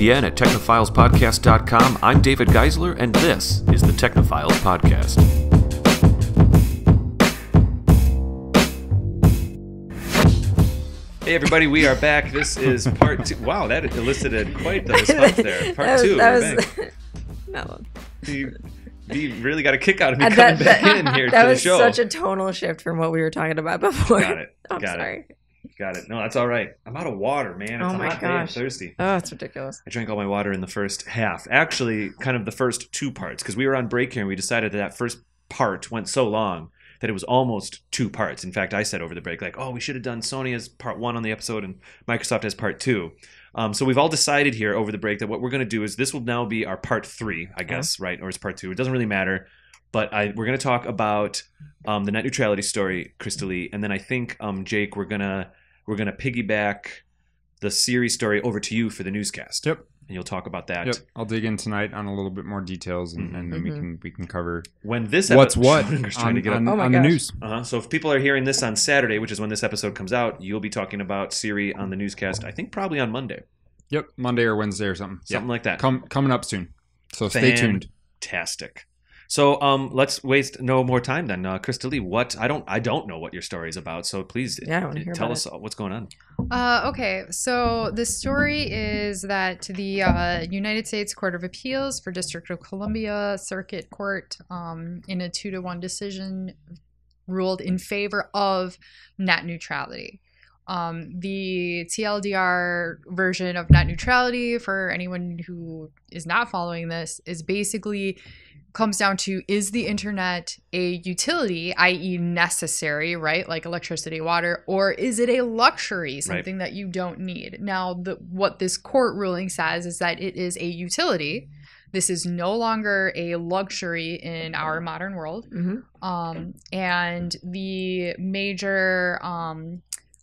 VPN at technophilespodcast.com. I'm David Geisler, and this is the Technophiles Podcast. Hey everybody, we are back. This is part 2. Wow, that elicited quite the response there. Part 2. No. You really got a kick out of me coming back in here to the show. That was such a tonal shift from what we were talking about before. Got it. I'm sorry. Got it. No, that's all right. I'm out of water, man. It's oh a my hot day. I'm gosh. thirsty. Oh, it's ridiculous. I drank all my water in the first half. Actually, kind of the first 2 parts, because we were on break here and we decided that first part went so long that it was almost 2 parts. In fact, I said over the break, like, oh, we should have done Sony as part 1 on the episode and Microsoft as part 2. So we've all decided here over the break that what we're going to do is this will now be our part 3, I guess, right? Or it's part 2. It doesn't really matter. But we're going to talk about the net neutrality story, Krista-Lee, and then I think, Jake, we're gonna piggyback the series story over to you for the newscast. Yep. And you'll talk about that. Yep. I'll dig in tonight on a little bit more details, and then we can cover when this what's episode, what trying to get on the news. So if people are hearing this on Saturday, which is when this episode comes out, you'll be talking about Siri on the newscast. I think probably on Monday. Yep, Monday or Wednesday or something Like that. Coming up soon. So stay tuned. Fantastic. So let's waste no more time then. Krista-Lee, I don't know what your story is about, so please I want to hear tell about us what's going on. Okay, so the story is that the United States Court of Appeals for District of Columbia Circuit Court, in a 2-1 decision, ruled in favor of net neutrality. The TLDR version of net neutrality, for anyone who is not following this, is basically comes down to, is the internet a utility, i.e. necessary, right? Like electricity, water, or is it a luxury, something that you don't need? Now, what this court ruling says is that it is a utility. This is no longer a luxury in our modern world. And the major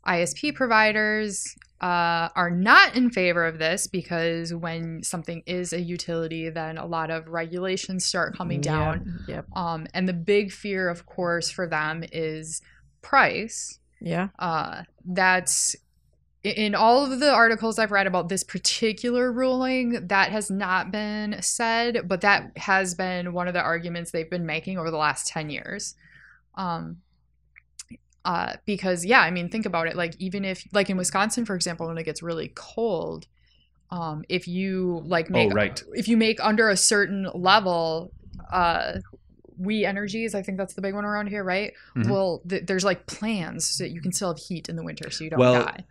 ISP providers are not in favor of this, because when something is a utility, then a lot of regulations start coming down. Yep. And the big fear, of course, for them is price. Yeah. That's in all of the articles I've read about this particular ruling, that has not been said, but that has been one of the arguments they've been making over the last 10 years. Because think about it, like, even if, like in Wisconsin, for example, when it gets really cold, if you if you make under a certain level, Vee Energies, I think that's the big one around here, right? Well, there's like plans so that you can still have heat in the winter so you don't die.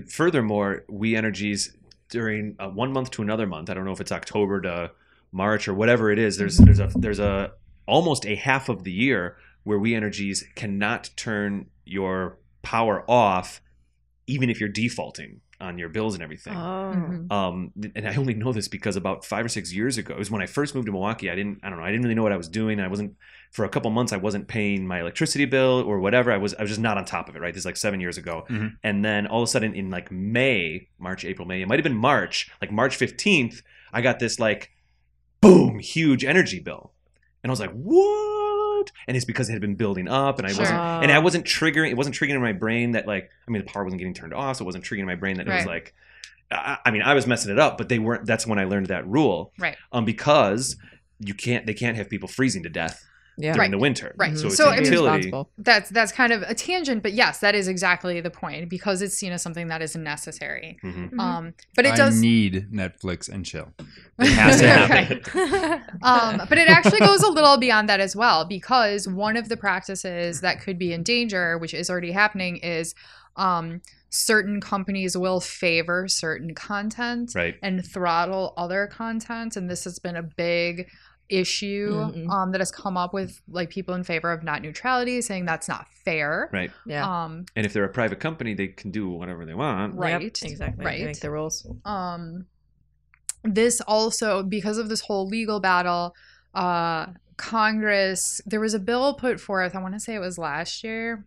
Furthermore, Vee Energies, during 1 month to another month, I don't know if it's October to March or whatever it is, there's a almost a half of the year where Vee Energies cannot turn your power off, even if you're defaulting on your bills and everything. And I only know this because about 5 or 6 years ago, it was when I first moved to Milwaukee. I didn't really know what I was doing. For a couple months, I wasn't paying my electricity bill or whatever. I was just not on top of it, right? This is like 7 years ago. And then all of a sudden in like March, April, May, it might've been March 15th, I got this like, boom, huge energy bill. And I was like, what? And it's because it had been building up, and I wasn't triggering. It wasn't triggering in my brain that, like, the power wasn't getting turned off, so it wasn't triggering in my brain that it was like, I was messing it up, but they weren't. That's when I learned that rule, right? Because they can't have people freezing to death during the winter, right? So it's a utility. That's kind of a tangent, but yes, that is exactly the point, because it's seen as something that is necessary. But it does. I need Netflix and chill. It has to happen. But it actually goes a little beyond that as well, because one of the practices that could be in danger, which is already happening, is certain companies will favor certain content and throttle other content, and this has been a big issue that has come up with, like, people in favor of net neutrality saying that's not fair. Right. Yeah. And if they're a private company, they can do whatever they want. Right. Yep, exactly. Right. They make the rules. This also, because of this whole legal battle, Congress, there was a bill put forth, I want to say it was last year.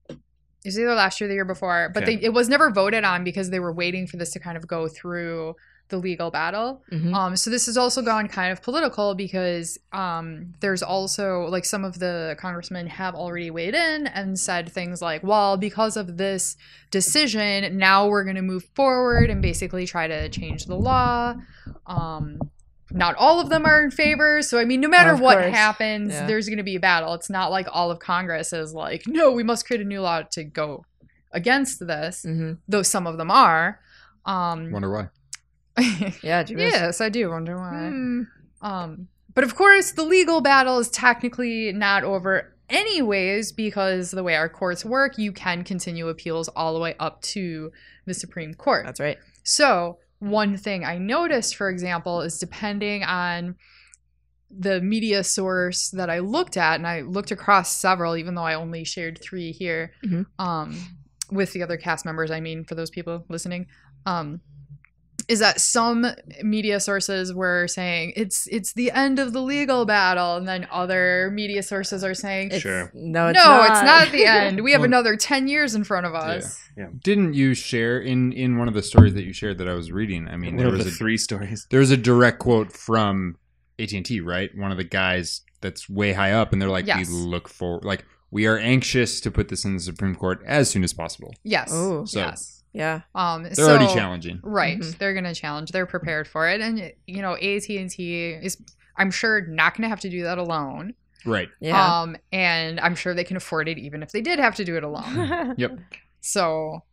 It was either last year or the year before, but it was never voted on because they were waiting for this to kind of go through the legal battle. Mhm. So this has also gone kind of political because there's also like some of the congressmen have already weighed in and said things like, well, because of this decision, now we're going to move forward and basically try to change the law. Not all of them are in favor. So, I mean, no matter Of what course. happens, Yeah. there's going to be a battle. It's not like all of Congress is like, no, we must create a new law to go against this, Mhm. though some of them are. Wonder why. Yeah, Jubis. Yes, I do wonder why. Hmm. But of course, the legal battle is technically not over anyways, because the way our courts work, you can continue appeals all the way up to the Supreme Court. That's right. So one thing I noticed, for example, is depending on the media source that I looked at, and I looked across several, even though I only shared 3 here, with the other cast members, I mean, for those people listening, is that some media sources were saying it's the end of the legal battle, and then other media sources are saying, Sure. No, it's no, not. it's not the end. We have Well, another 10 years in front of us. Didn't you share in one of the stories that you shared that I was reading? I mean, One there of was the a 3 stories. There's a direct quote from AT&T, right? One of the guys that's way high up, and they're like, Yes. we are anxious to put this in the Supreme Court as soon as possible. Yes. Oh. So yes. Yeah. they're already challenging. Right. Mhm. They're going to challenge. They're prepared for it. And, you know, AT&T is, I'm sure, not going to have to do that alone. Right. Yeah. And I'm sure they can afford it even if they did have to do it alone. Yep. So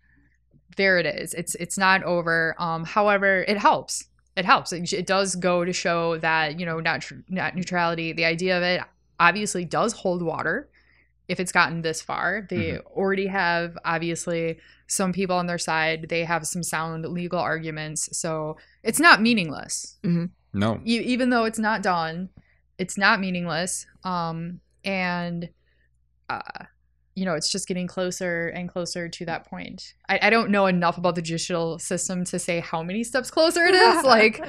there it is. It's not over. However, it helps. It helps. It does go to show that, you know, net neutrality, the idea of it obviously does hold water if it's gotten this far. They already have, obviously, some people on their side. They have some sound legal arguments. So it's not meaningless. No. Even though it's not done, it's not meaningless. You know, it's just getting closer and closer to that point. I don't know enough about the judicial system to say how many steps closer it is. Like,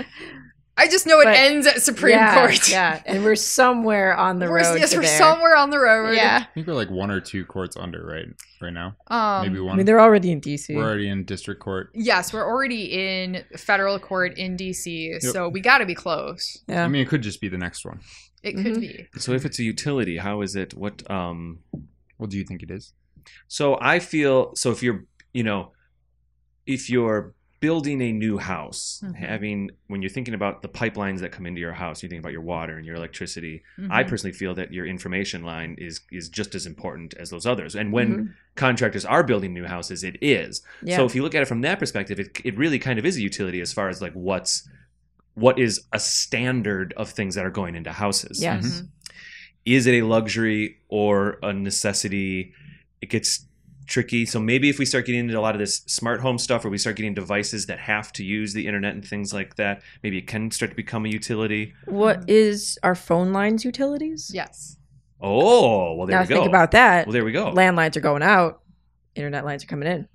I just know it But- ends at Supreme Court. Yeah, and we're somewhere on the road. Yes, to we're there. somewhere on the road. Yeah. I think we're like 1 or 2 courts under right now. Maybe I 1. mean, they're already in DC. We're already in district court. Yes, we're already in federal court in DC, so we got to be close. Yeah. I mean, it could just be the next one. It could be. So if it's a utility, how is it? What? What do you think it is? So I feel if you're, you know, if you're building a new house, when you're thinking about the pipelines that come into your house, you think about your water and your electricity. I personally feel that your information line is just as important as those others. And when contractors are building new houses, it is. Yeah. So if you look at it from that perspective, it really kind of is a utility as far as like what is a standard of things that are going into houses. Yes. Is it a luxury or a necessity? It gets tricky. So maybe if we start getting into a lot of this smart home stuff, or we start getting devices that have to use the internet and things like that, maybe it can start to become a utility. What is our phone lines utilities? Yes. Oh, well, there Now we go. think about that. Well, there we go. Landlines are going out. Internet lines are coming in.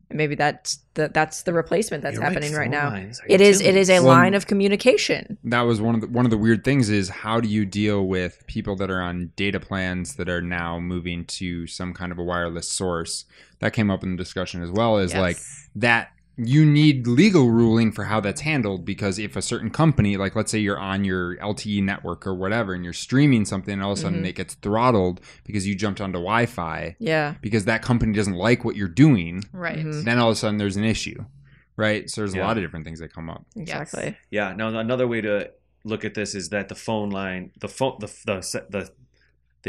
And maybe that's the replacement that's You're happening right phone now. lines are It is a utilities. line of communication. That was one of the weird things is how do you deal with people that are on data plans that are now moving to some kind of a wireless source? That came up in the discussion as well as Yes. like that you need legal ruling for how that's handled, because if a certain company, like let's say you're on your LTE network or whatever and you're streaming something and all of a sudden it gets throttled because you jumped onto Wi-Fi Yeah. because that company doesn't like what you're doing, Right. then all of a sudden there's an issue, right? So there's a Yeah. lot of different things that come up. Exactly. Yeah. Now another way to look at this is that the phone line, the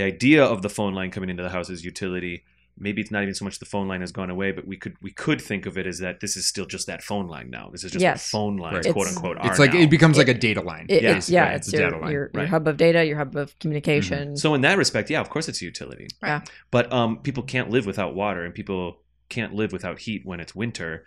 idea of the phone line coming into the house is utility. Maybe it's not even so much the phone line has gone away, but we could think of it as that this is still just that phone line now. This is just Yes. what phone lines, Right. quote unquote, It's are like now. it becomes like a data line. Yeah, It's a your, data line. your Right. hub of data, your hub of communication. So in that respect, yeah, of course it's a utility. Yeah. But people can't live without water, and people can't live without heat when it's winter.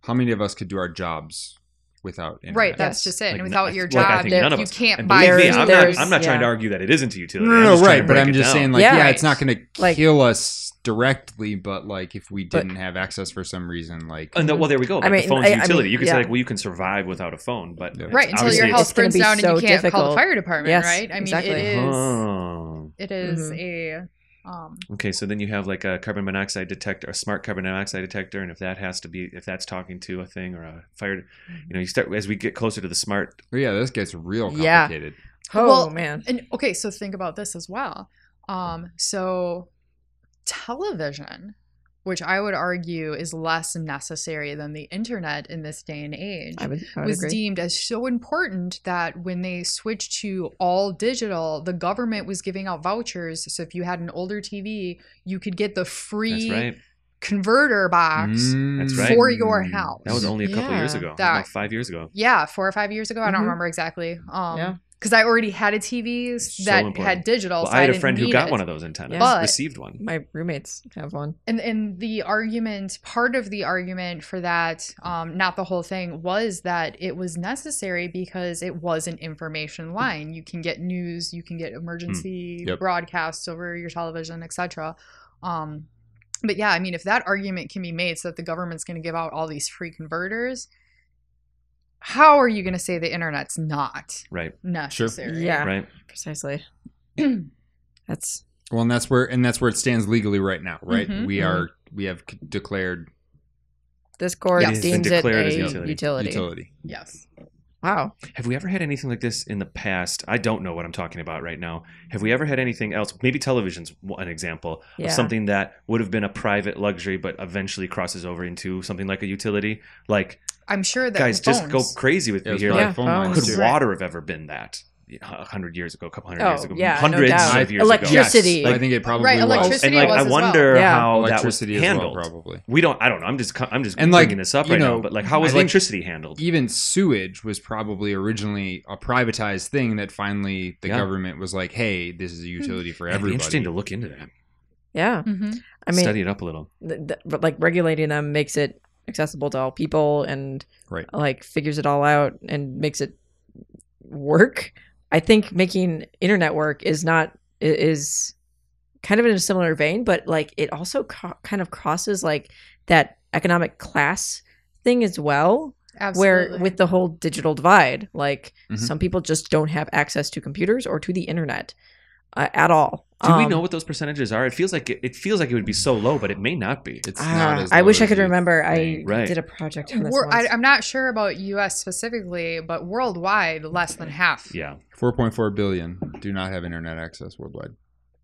How many of us could do our jobs without internet? Right. That's Yes. just it. Like, and without your I job, think none of you us. can't And buy believe me, food. I'm not trying to yeah. argue that it isn't a utility. No, I'm no, just trying right. to But break I'm it just down. saying, like, Yeah. yeah, Right. it's not going to Like- kill us directly, but like if we didn't have access for some reason, like And well, there we go. Like, I mean, the phone's a I utility. mean, you could yeah. say, like, well, you can survive without a phone, but Yeah. Right, until obviously your house it's gonna burns be down and so you can't call the difficult. fire department, Yes, right? I mean, exactly. it is Oh. it is Mhm. a Okay, so then you have like a carbon monoxide detector, a smart carbon monoxide detector, and if that's talking to a thing or a fire, you start as we get closer to the smart. Oh, yeah, this gets real Yeah. complicated. Oh Well, man. And okay, so think about this as well. So television, which I would argue is less necessary than the internet in this day and age, I would was agree. deemed as so important that when they switched to all digital, the government was giving out vouchers. So if you had an older TV, you could get the free That's right. converter box That's right. for your house. That was only a couple years Yeah. ago, That- about 5 years ago. Yeah, 4 or 5 years ago. I don't Mhm. remember exactly. Yeah. Because I already had a TV So that important. had digital. Well, so I had a didn't friend who need got it. one of those antennas, But- received one. My roommates have one. And the argument, part of the argument for that, not the whole thing, was that it was necessary because it was an information line. You can get news, you can get emergency Yep. broadcasts over your television, etc. But yeah, I mean, if that argument can be made so that the government's going to give out all these free converters, how are you going to say the internet's not Right. necessary? Yeah. Right. Precisely. That's Well, and that's where it stands legally right now, right? Mhm. We have declared this court Yes. deems Been it declared as a utility. utility. Yes. Wow. Have we ever had anything like this in the past? I don't know what I'm talking about right now. Have we ever had anything else? Maybe television's an example Yeah. of something that would have been a private luxury, but eventually crosses over into something like a utility. Like, I'm sure that guys, just go phones- crazy with Yeah, me it's here. probably Yeah, phone phones. lines, Could too. water have ever been that 100 years ago, a couple hundred Oh, years ago, yeah, no hundreds doubt. of years Electricity. Yes, I think it probably Right, was. electricity ago? And like, was I as well. wonder Yeah. how that was Electricity as well, handled. probably. We don't. I don't know. I'm just And, like, bringing this up you right know, now. But like, how was I think electricity handled? Even sewage was probably originally a privatized thing that finally the Yeah. government was like, "Hey, this is a utility for It'd be everybody." interesting to look into that. Yeah. Mhm. I mean, Study it up a little. but like regulating them makes it accessible to all people and Right. like figures it all out and makes it work. I think making internet work is kind of in a similar vein, but like it also kind of crosses like that economic class thing as well. Absolutely. Where with the whole digital divide, like Mhm. some people just don't have access to computers or to the internet at all. Do we know what those percentages are? It feels like it would be so low, but it may not be. It's not as I low wish I as could you remember. I think. Right. did a project on this We're- once. I'm not sure about U.S. specifically, but worldwide, less than half. Yeah. 4.4 billion do not have internet access worldwide.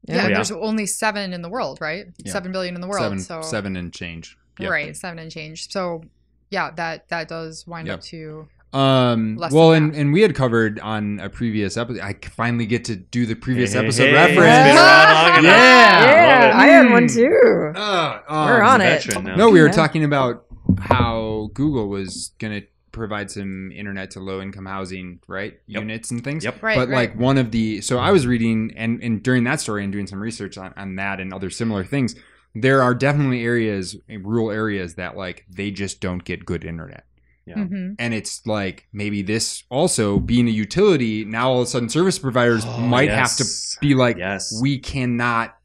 Yeah, Yeah. Oh, yeah. there's only 7 in the world, right? Yeah. 7 billion in the world. Seven and change. Yep. Right, 7 and change. So, yeah, that does wind Yep. up to Well, than and we had covered on a previous episode. I finally get to do the previous Hey, episode hey, reference. it's been around long enough. Yeah. Yeah, Love I had one too. We're on it. it. Veteran now. No, we were Yeah. talking about how Google was going to provide some internet to low income housing, right? Yep. Units and things. Yep. Right, But right. like one of the, so I was reading and during that story and doing some research on that and other similar things, there are definitely areas, rural areas that like they just don't get good internet. Yeah. Mhm. And it's like maybe this also being a utility, now all of a sudden service providers Oh, might yes. have to be like, Yes. we cannot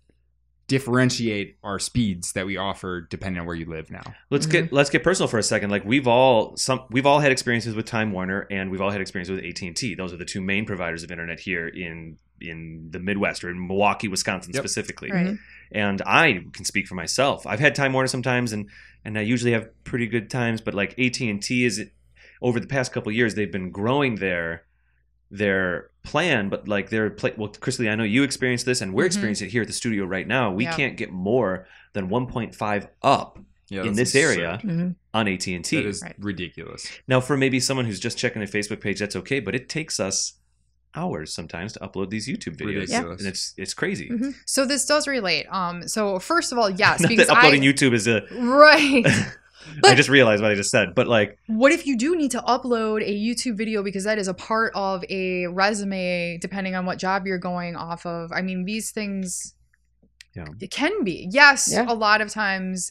differentiate our speeds that we offer depending on where you live now. Let's get personal for a second. Like we've all had experiences with Time Warner and we've all had experiences with AT&T. Those are the two main providers of internet here in the Midwest or in Milwaukee, Wisconsin Yep. specifically. Right. And I can speak for myself. I've had Time Warner sometimes and I usually have pretty good times, but like AT&T is over the past couple of years they've been growing their plan, but like well, Krista-Lee, I know you experienced this and we're experiencing it here at the studio right now. We Yeah. can't get more than 1.5 up Yeah, in that's this area absurd. Mhm. on AT&T. That is Right. ridiculous. Now, for maybe someone who's just checking their Facebook page, that's okay, but it takes us hours sometimes to upload these YouTube videos, Ridiculous. and it's crazy. Mhm. So this does relate. So first of all, yes, Not because that uploading YouTube is a right. I just realized what I just said, but like, What if you do need to upload a YouTube video because that is a part of a resume, depending on what job you're going off of? I mean, these things, Yeah. it can be. Yes, Yeah. a lot of times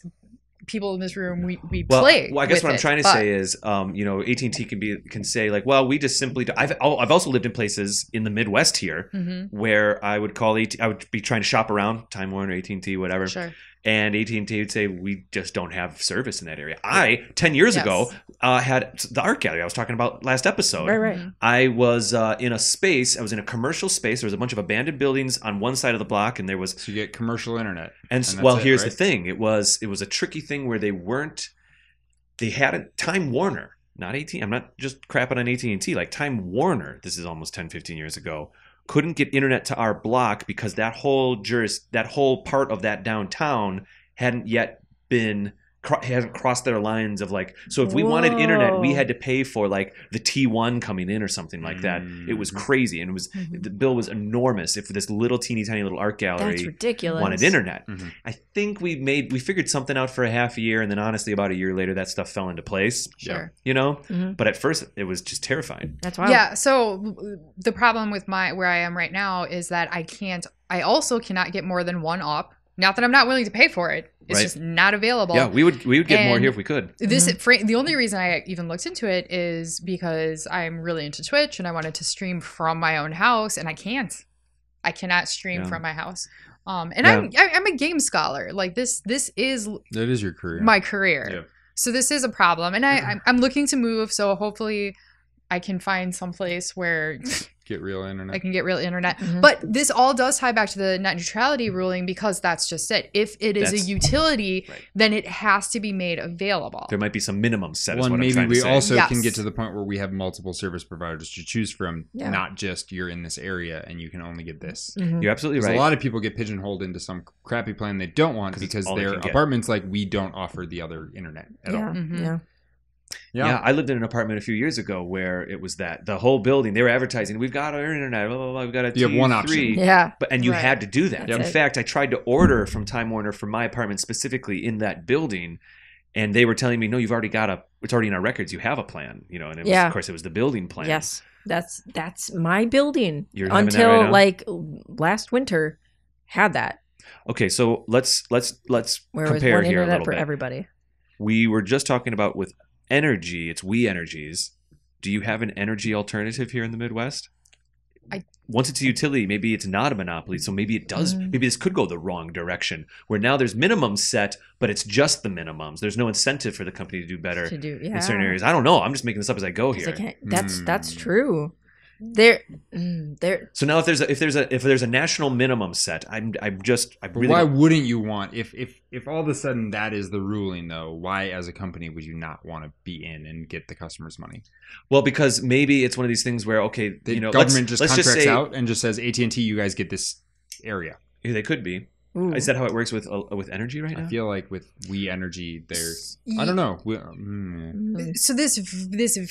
people in this room, we Well, play. I guess with what I'm it, trying to but- say is, AT&T can say like, well, we just simply. I've also lived in places in the Midwest here where I would call I would be trying to shop around Time Warner, AT&T, whatever, Sure. and AT&T would say we just don't have service in that area. 10 years ago had the art gallery I was talking about last episode. Right. I was in a space. I was in a commercial space. There was a bunch of abandoned buildings on one side of the block, and there was. So you get commercial internet. And that's well, it, here's right? the thing. It was a tricky thing where they had a Time Warner, not AT. I'm not just crapping on AT&T. Like Time Warner, this is almost 10, 15 years ago, couldn't get internet to our block because that whole part of that downtown hadn't yet hasn't crossed their lines of like, so if we wanted internet, we had to pay for like the T1 coming in or something like that. It was crazy, and it was the bill was enormous if this little teeny tiny little art gallery That's ridiculous. wanted internet. I think we figured something out for a half a year, and then honestly about a year later that stuff fell into place. Sure. But at first it was just terrifying. That's wild. Yeah. So the problem with where I am right now is that I also cannot get more than one up. Not that I'm not willing to pay for it. It's just not available. Yeah, we would get more And here if we could. The only reason I even looked into it is because I'm really into Twitch and I wanted to stream from my own house, and I can't. I cannot stream from my house. I'm a game scholar. Like this is That is your career. my career. Yeah. So this is a problem, and I'm looking to move. So hopefully, I can find someplace where Get real internet. I can get real internet. But this all does tie back to the net neutrality ruling, because that's just it. If it is a utility, then it has to be made available. There might be some minimum set. Well, Is what and I'm maybe trying to we say. also Yes. can get to the point where we have multiple service providers to choose from, not just you're in this area and you can only get this. You're absolutely right. A lot of people get pigeonholed into some crappy plan they don't want because all they their can get. apartments like we don't offer the other internet at all. Yeah, I lived in an apartment a few years ago where it was that the whole building they were advertising, we've got our internet, blah, blah, blah, we've got a You have one option. T3. Yeah. But you Right. had to do that. That's In it. fact, I tried to order from Time Warner for my apartment specifically in that building, and they were telling me, no, you've already got it's already in our records. You have a plan, and it was, of course it was the building plan. Yes. That's my building. You're having that Until right now? like last winter had that. Okay, so let's Where it was compare one here a internet little for bit. everybody. We were just talking about with energy, it's We Energies. Do you have an energy alternative here in the Midwest? Once it's a utility, maybe it's not a monopoly, so maybe it does. Maybe this could go the wrong direction, where now there's minimums set, but it's just the minimums. There's no incentive for the company to do better in certain areas. I don't know. I'm just making this up as I go here. That's true. There. So now, if there's a national minimum set, But why wouldn't you want if all of a sudden that is the ruling though? Why as a company would you not want to be in and get the customer's money? Well, because maybe it's one of these things where The government let's just just contracts say, out and just says AT&T, you guys get this area. Yeah, they could be. Ooh. Is that how it works with energy right now? I feel like with We Energy, there's I don't know. So this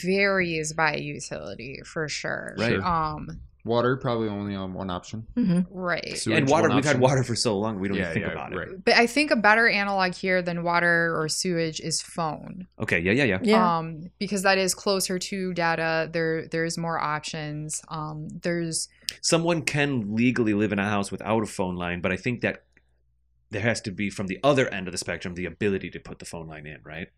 varies by utility for sure. Right. Sure. Water probably only on one option. Right. Sewage, And water, one we've had option. water for so long, we don't even think about it. But I think a better analog here than water or sewage is phone. Okay, yeah. Yeah. Because that is closer to data. There's more options. There's Someone can legally live in a house without a phone line, but I think that there has to be, from the other end of the spectrum, the ability to put the phone line in, right?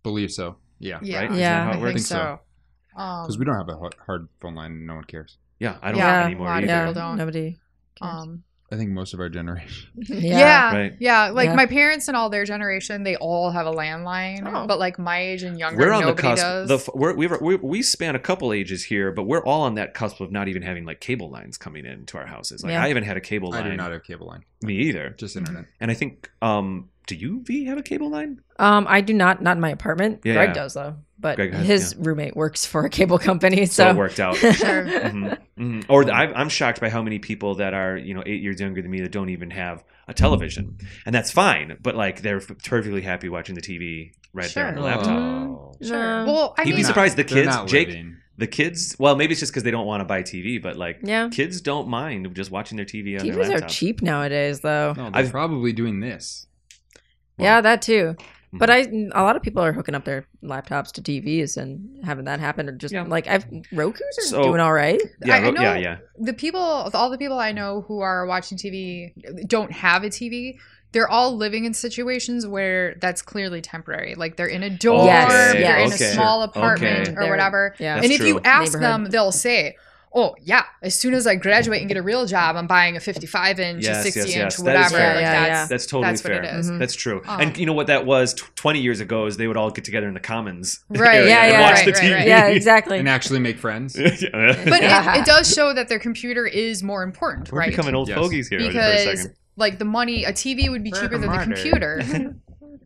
Believe so. Yeah. yeah, Right? Yeah. Is that how I it think works? think so. so. Because we don't have a hard phone line and no one cares. Yeah, I don't Yeah, have a anymore lot of either. people don't. Nobody. cares. I think most of our generation. Yeah. Right. Yeah. Like Yeah. my parents and all their generation, they all have a landline. Oh. But like my age and younger, We're on the nobody cusp. does. We span a couple ages here, but we're all on that cusp of not even having like cable lines coming into our houses. Like Yeah. I haven't had a cable line. I do not have cable line. Me either. Just internet. And I think, do you, Vee, have a cable line? I do not in my apartment. Yeah, Greg yeah. does though, but Greg has, his roommate works for a cable company, So so, it worked out. Sure. Or I'm shocked by how many people that are 8 years younger than me that don't even have a television, and that's fine. But like they're perfectly happy watching the TV right there on the Sure. laptop. Oh. Sure. No. Well, I You'd mean, be surprised. The They're kids, not Jake, living. the kids. Well, maybe it's just because they don't want to buy TV, but like Yeah. kids don't mind just watching their TV on their TVs are laptop. cheap nowadays, though. No, they're I've- probably doing this. Yeah, that too. But a lot of people are hooking up their laptops to TVs and having that happen, or just like Roku's are doing all right. Yeah, I know yeah. all the people I know who are watching TV don't have a TV. They're all living in situations where that's clearly temporary. Like they're in a dorm, they're in a small apartment or whatever. Yeah. And if you ask them, they'll say, "Oh yeah, as soon as I graduate and get a real job, I'm buying a 55-inch, a 60-inch, whatever." That's totally fair. What it is. That's true. And you know what that was 20 years ago is they would all get together in the Commons area and watch the TV. Right. Yeah, exactly. And actually make friends. But it does show that their computer is more important, We're becoming old fogies here because for a second. like the money, a TV would be cheaper than the computer.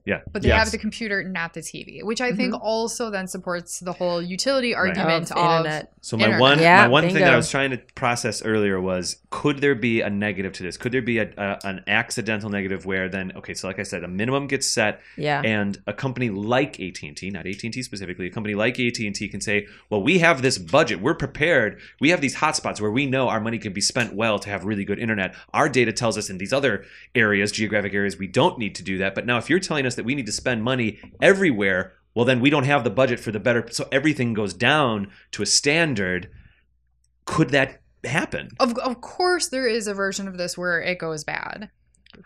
Yeah. But they have the computer, not the TV, which I think also then supports the whole utility argument of internet. So my one thing that I was trying to process earlier was, could there be a negative to this? Could there be an accidental negative where then, okay, so like I said, a minimum gets set, and a company like AT&T, not AT&T specifically, a company like AT&T can say, well, we have this budget, we're prepared, we have these hotspots where we know our money can be spent well to have really good internet. Our data tells us in these other areas, geographic areas, we don't need to do that. But now if you're telling us that we need to spend money everywhere, well, then we don't have the budget for the better, so everything goes down to a standard. Could that happen? Of course there is a version of this where it goes bad.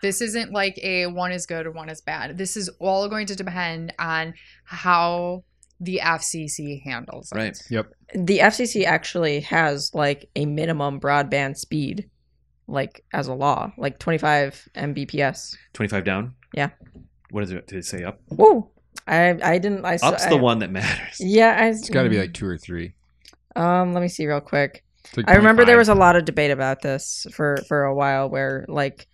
This isn't like a one is good or one is bad. This is all going to depend on how the FCC handles it. Right. Yep. The FCC actually has like a minimum broadband speed, like as a law, like 25 Mbps. 25 down? Yeah. What is it? Did it say up? Whoa. I didn't. Up's the one that matters. Yeah. It's got to be like 2 or 3. Let me see real quick. Like I remember there was a lot of debate about this for a while, where like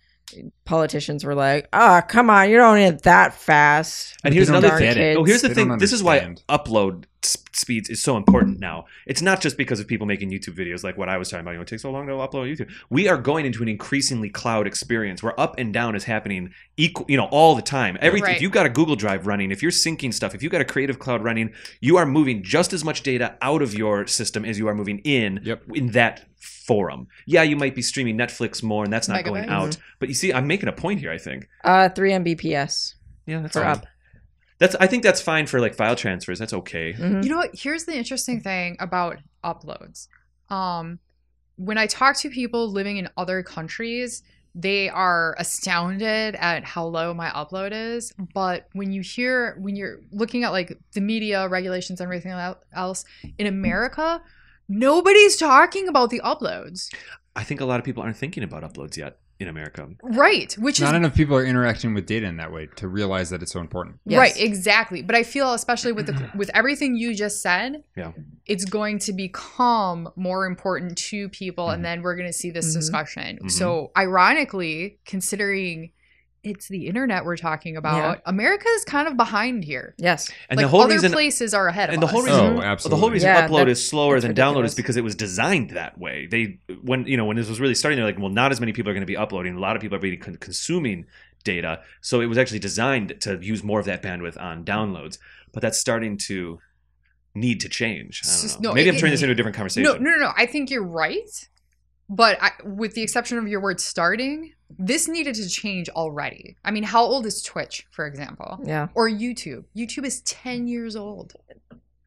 politicians were like, "Ah, come on, you don't need that fast." And here's another thing. Kids. Oh, here's the They thing. don't This is why understand. upload speeds is so important now. It's not just because of people making YouTube videos like what I was talking about. It takes so long to upload YouTube. We are going into an increasingly cloud experience where up and down is happening all the time. Everything. If you've got a Google Drive running, if you're syncing stuff, if you've got a Creative Cloud running, you are moving just as much data out of your system as you are moving in that forum. Yeah, you might be streaming Netflix more, and that's not going out. But you see, I'm making a point here, I think. 3 Mbps. Yeah, that's for fine. up. I think that's fine for like file transfers. That's okay. Mm-hmm. You know what? Here's the interesting thing about uploads. When I talk to people living in other countries, they are astounded at how low my upload is. But when you're looking at like the media regulations and everything else in America, nobody's talking about the uploads. I think a lot of people aren't thinking about uploads yet in America. Right. Which Not is enough people are interacting with data in that way to realize that it's so important. Yes. Right, exactly. But I feel especially with everything you just said, it's going to become more important to people, and then we're going to see this discussion. So ironically, considering it's the internet we're talking about, America is kind of behind here. Yes. And like the whole other reason places are ahead of and the us. whole reason, absolutely. the whole reason upload is slower than download ridiculous. is because it was designed that way. When this was really starting, they're like, well, not as many people are going to be uploading. A lot of people are going to be consuming data. So it was actually designed to use more of that bandwidth on downloads. But that's starting to need to change. I don't know. Maybe I'm turning this into a different conversation. No. I think you're right. But with the exception of your word starting, this needed to change already. I mean, how old is Twitch, for example? Yeah. Or YouTube? YouTube is 10 years old.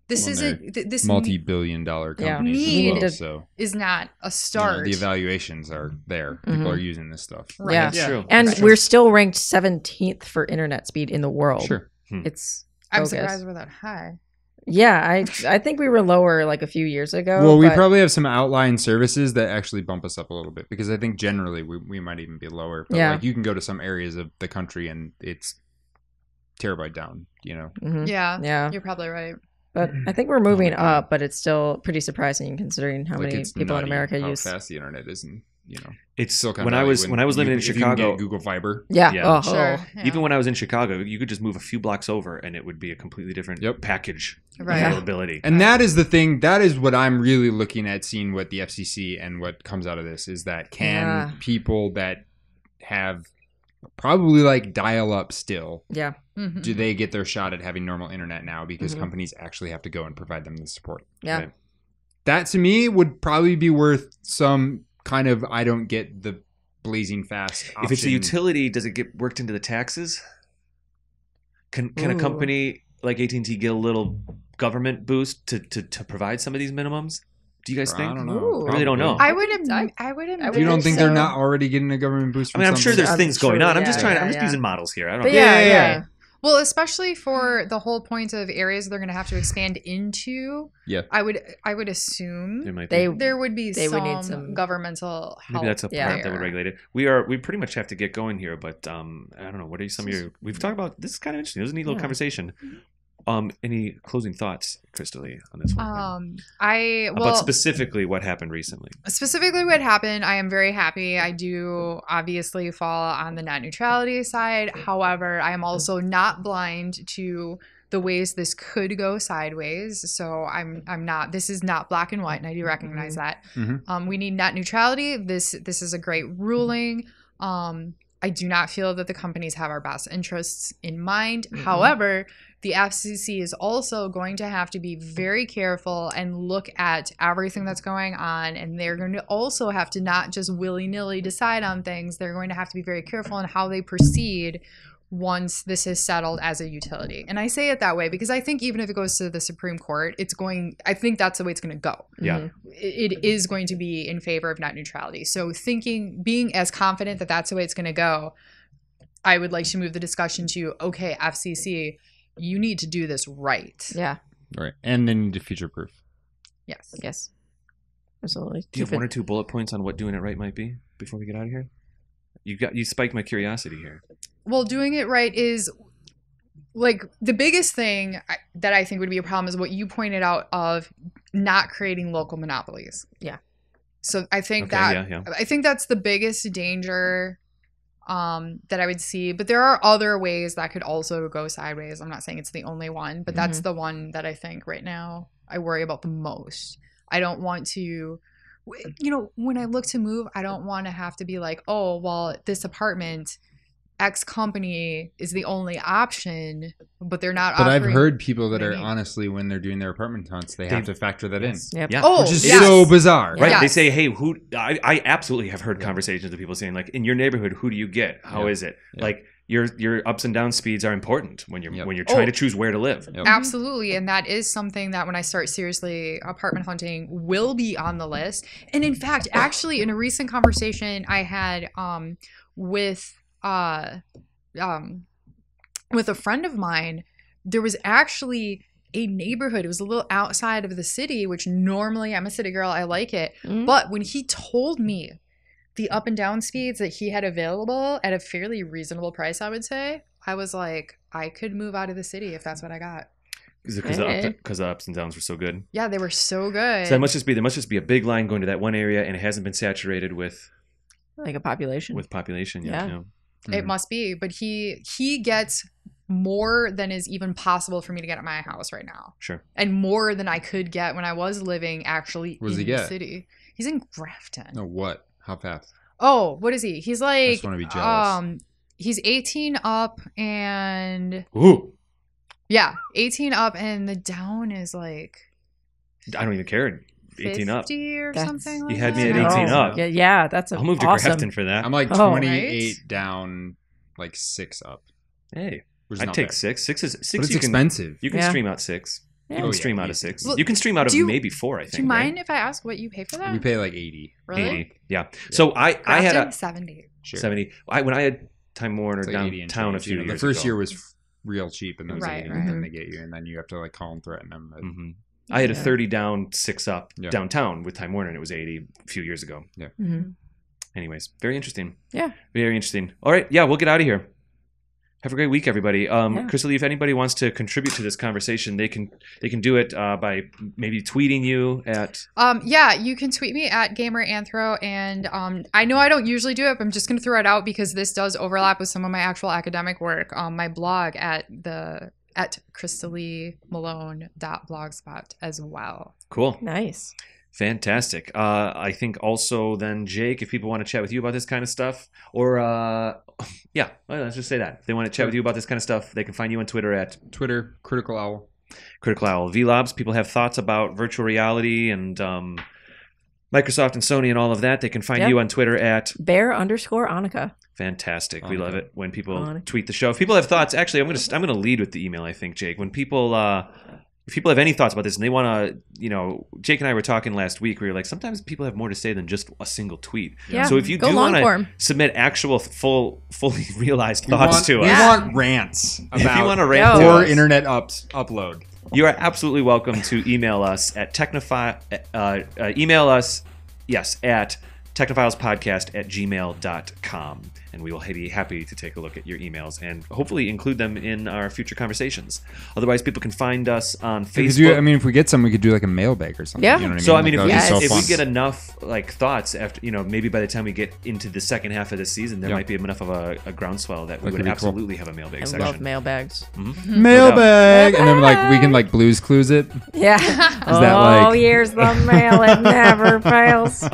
This isn't this multi-billion-dollar companies Need as well, so is not a start. the evaluations are there. People are using this stuff. Right. Yeah. That's true. And That's true. we're still ranked 17th for internet speed in the world. Sure. It's I'm bogus. surprised we're that high. Yeah, I think we were lower like a few years ago. Well, we but- probably have some outlying services that actually bump us up a little bit, because I think generally we might even be lower. But like you can go to some areas of the country and it's terabyte down, Mhm. Yeah. You're probably right. But I think we're moving up, but it's still pretty surprising considering how many it's people in nutty America how use. fast the internet is, and It's still kind when of I was living in if you can Chicago. get Google Fiber. Yeah. Yeah. Oh, Sure. Yeah. Even when I was in Chicago, you could just move a few blocks over, and it would be a completely different package Right. availability. And that is the thing. That is what I'm really looking at, seeing what the FCC and what comes out of this is that can people that have probably like dial up still, Yeah. Mhm. do they get their shot at having normal internet now, because companies actually have to go and provide them the support? Yeah. Right. That to me would probably be worth some kind of, I don't get the blazing fast option. If it's a utility, does it get worked into the taxes? Can a company like AT&T get a little government boost to provide some of these minimums? Do you guys think? I don't know. Ooh. I really don't know. I would You don't think so. they're not already getting a government boost? I mean, I'm sure there's things going on. I'm just yeah, I'm just yeah. using models here. I don't But know. yeah. Well, especially for the whole point of areas they're going to have to expand into. Yeah. I would assume There might be. there would be They would need some some- governmental help. Maybe that's a part Yeah. that would regulate it. We pretty much have to get going here, but I don't know. What are some of your? We've talked about this is kind of interesting. It was a neat little conversation. Any closing thoughts, Krista-Lee, on this one? But specifically, what happened recently? Specifically, what happened, I am very happy. I do obviously fall on the net neutrality side. However, I am also not blind to the ways this could go sideways. So I'm not. This is not black and white, and I do recognize that. We need net neutrality. This is a great ruling. I do not feel that the companies have our best interests in mind. However, the FCC is also going to have to be very careful and look at everything that's going on. And they're going to also have to not just willy-nilly decide on things. They're going to have to be very careful in how they proceed once this is settled as a utility. And I say it that way because I think even if it goes to the Supreme Court, I think that's the way it's going to go. Yeah. It is going to be in favor of net neutrality. So being as confident that that's the way it's going to go, I would like to move the discussion to, okay, FCC, you need to do this right. Yeah. Right. And they need to future proof. Yes. Absolutely. Do you have one or two bullet points on what doing it right might be before we get out of here? You spiked my curiosity here. Well, doing it right is like the biggest thing that I think would be a problem is what you pointed out of not creating local monopolies. Yeah. So I think yeah. I think that's the biggest danger that I would see. But there are other ways that could also go sideways. I'm not saying it's the only one, but that's the one that I think right now I worry about the most. I don't want to, when I look to move, I don't want to have to be like, oh, well, this apartment, X company is the only option, but they're not. But I've offering heard people that are many. honestly, when they're doing their apartment hunts, they have to factor that in, Yep. Yeah. Oh, which is yes. so bizarre. Right. Yes. They say, hey, I absolutely have heard conversations with people saying, like, in your neighborhood, who do you get? How is it? Yeah. Like, your ups and down speeds are important when you're Yep. trying to choose where to live. Yep. Absolutely. And that is something that when I start seriously apartment hunting will be on the list. And in fact, actually in a recent conversation I had with a friend of mine, there was actually a neighborhood. It was a little outside of the city, which normally I'm a city girl. I like it. But when he told me the up and down speeds that he had available at a fairly reasonable price, I would say, I was like, I could move out of the city if that's what I got. Because the ups and downs were so good. Yeah, they were so good. So there must just be a big line going to that one area, and it hasn't been saturated with Like a population. population yet. Yeah. You know? It must be. But he gets more than is even possible for me to get at my house right now. Sure. And more than I could get when I was living actually What does in he the get? city. He's in Grafton. No, what? How fast? Oh, what is he? He's like I just want to be jealous. He's 18 up and Ooh, 18 up and the down is like I don't even care. 18 up. 50 or That's- something like You had that. me at 18 up. Yeah, that's I'll move to awesome. Grafton for that. I'm like Oh. 28 Right? down, like 6 up. Hey, Which is I'd not take bad. 6. 6 is 6. But it's You can expensive. you can Yeah. stream out 6. You Yeah. can Oh, stream yeah, out of easy. 6. Well, you can stream out of do you- maybe 4. I think. Do you mind right? if I ask what you pay for that? We pay like 80. Really? 80. Yeah. So I had Grafton, a 70. Sure. 70. When I had Time Warner It's like 80 and downtown a change, few you know. years The first ago. year was real cheap, and then it was Right, 80, right. and then they get you, and then you have to like call and threaten them. But Mhm. I had a Yeah. 30 down, 6 up Yeah. downtown with Time Warner, and it was 80 a few years ago. Mhm. Anyways, very interesting. Yeah. Very interesting. All right. Yeah, we'll get out of here. Have a great week, everybody. Krista-Lee, if anybody wants to contribute to this conversation, they can do it by maybe tweeting you at. You can tweet me at GamerAnthro, and I know I don't usually do it, but I'm just going to throw it out because this does overlap with some of my actual academic work. My blog at Krista-Lee-Malone.blogspot as well. Cool. Nice. Fantastic. I think also then, Jake, if people want to chat with you about this kind of stuff, or let's just say that. If they want to chat with you about this kind of stuff, they can find you on Twitter at Twitter, Critical Owl. Critical Owl. Vee Laabs, people have thoughts about virtual reality and Microsoft and Sony and all of that. They can find Yep. you on Twitter at Bear_Annika. Fantastic. We love it when people On. tweet the show. If people have thoughts, actually, I'm gonna lead with the email. I think, Jake. When people, if people have any thoughts about this and they want to, Jake and I were talking last week. We were like, sometimes people have more to say than just a single tweet. Yeah. So if you Go do long want form. to submit actual, fully realized thoughts to We us, want rants if you want about to rant to or us, internet upload. you are absolutely welcome to email us at email us, yes, at technophilespodcast@gmail.com, and we will be happy to take a look at your emails and hopefully include them in our future conversations. Otherwise, people can find us on Facebook. If we get some, we could do like a mailbag or something. Yeah. You know what So I mean? if Like, that would be we fun. get enough thoughts after maybe by the time we get into the second half of the season, there might be enough of a groundswell that we That would could be cool. absolutely have a mailbag I section. love mailbags. mailbag, and then we can like Blue's Clues it. Yeah. that oh, like- here's the mail. It never fails.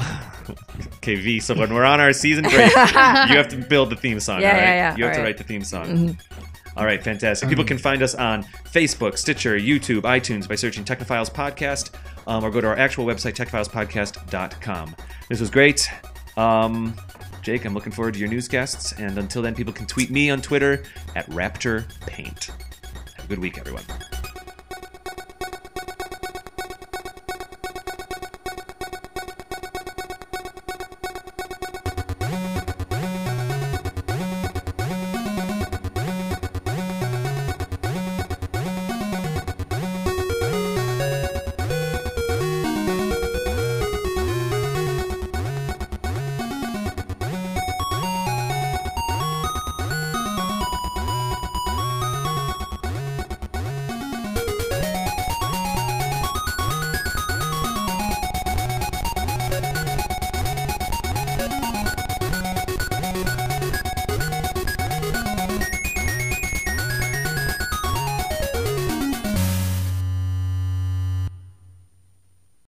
Okay, V. So when we're on our season break, you have to build the theme song. Yeah, all right? yeah. You have to All right. write the theme song. All right, fantastic. People can find us on Facebook, Stitcher, YouTube, iTunes by searching Technophiles Podcast, or go to our actual website, technophilespodcast.com. This was great. Jake, I'm looking forward to your newscasts, and until then, people can tweet me on Twitter at RaptorPaint. Have a good week, everyone.